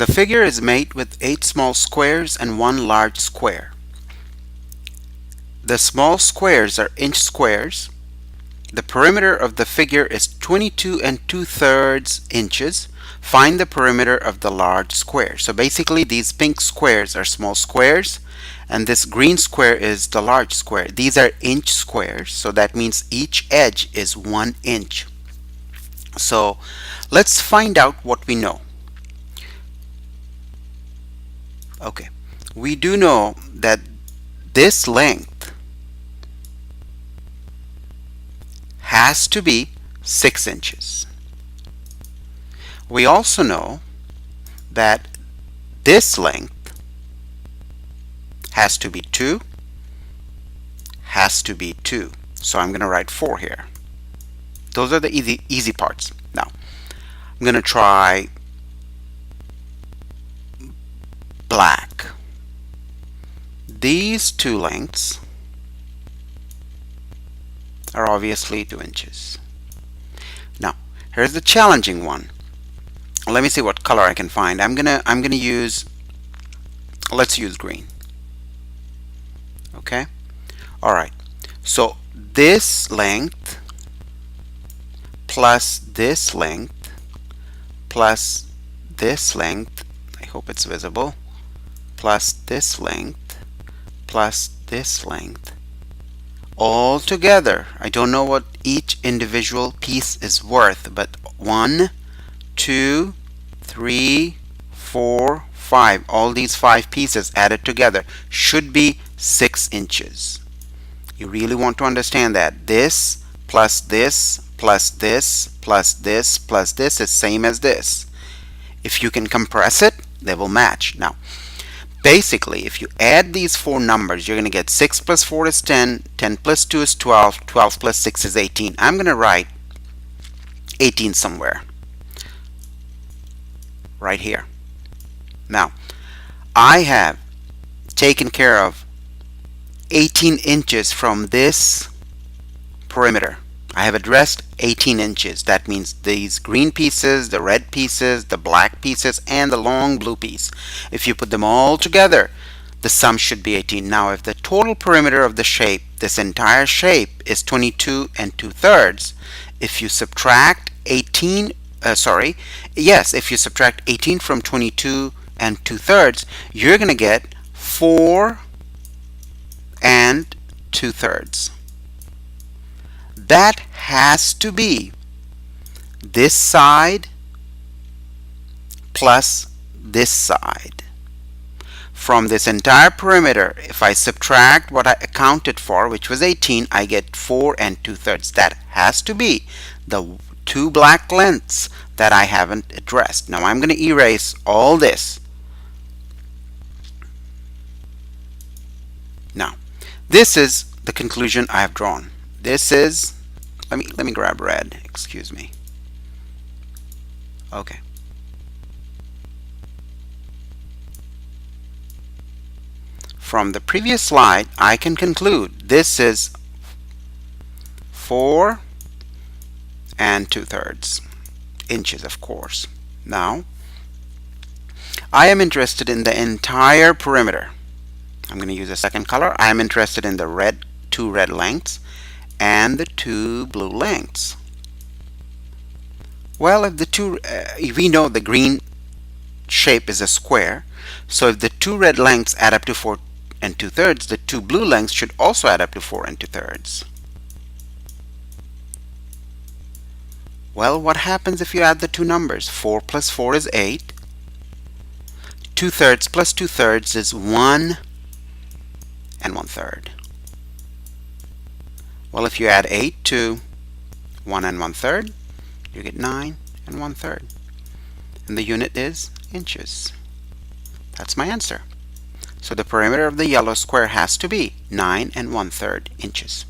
The figure is made with 8 small squares and 1 large square. The small squares are inch squares. The perimeter of the figure is 22 2/3 inches. Find the perimeter of the large square. So basically these pink squares are small squares and this green square is the large square. These are inch squares, so that means each edge is 1 inch. So let's find out what we know. Okay, we do know that this length has to be 6 inches. We also know that this length has to be 2, has to be 2. So I'm going to write 4 here. Those are the easy parts. Now, I'm going to try black. These two lengths are obviously 2 inches. Now, here's the challenging one. Let me see what color I can find. I'm gonna use, let's use green. Okay? Alright. So this length plus this length plus this length, I hope it's visible, plus this length plus this length, all together, I don't know what each individual piece is worth, but 1, 2, 3, 4, 5, all these 5 pieces added together should be 6 inches. You really want to understand that this plus this plus this plus this plus this is same as this. If you can compress it, they will match. Now, basically, if you add these 4 numbers, you're going to get 6 plus 4 is 10, 10 plus 2 is 12, 12 plus 6 is 18. I'm going to write 18 somewhere. Right here. Now, I have taken care of 18 inches from this perimeter. I have addressed 18 inches. That means these green pieces, the red pieces, the black pieces, and the long blue piece. If you put them all together, the sum should be 18. Now, if the total perimeter of the shape, this entire shape, is 22 2/3, if you subtract 18, if you subtract 18 from 22 2/3, you're going to get 4 2/3. That has to be this side plus this side. From this entire perimeter, if I subtract what I accounted for, which was 18, I get 4 2/3. That has to be the 2 black lengths that I haven't addressed. Now I'm going to erase all this. Now, this is the conclusion I have drawn. This is, let me grab red, excuse me. Okay. From the previous slide, I can conclude this is 4 2/3 inches, of course. Now, I am interested in the entire perimeter. I'm going to use a second color. I am interested in the 2 red lengths and the 2 blue lengths. Well, if the two, we know the green shape is a square, so if the 2 red lengths add up to 4 2/3, the 2 blue lengths should also add up to 4 2/3. Well, what happens if you add the 2 numbers? 4 plus 4 is 8. 2/3 plus 2/3 is 1 1/3. Well, if you add 8 to 1 1/3, you get 9 1/3. And the unit is inches. That's my answer. So the perimeter of the yellow square has to be 9 1/3 inches.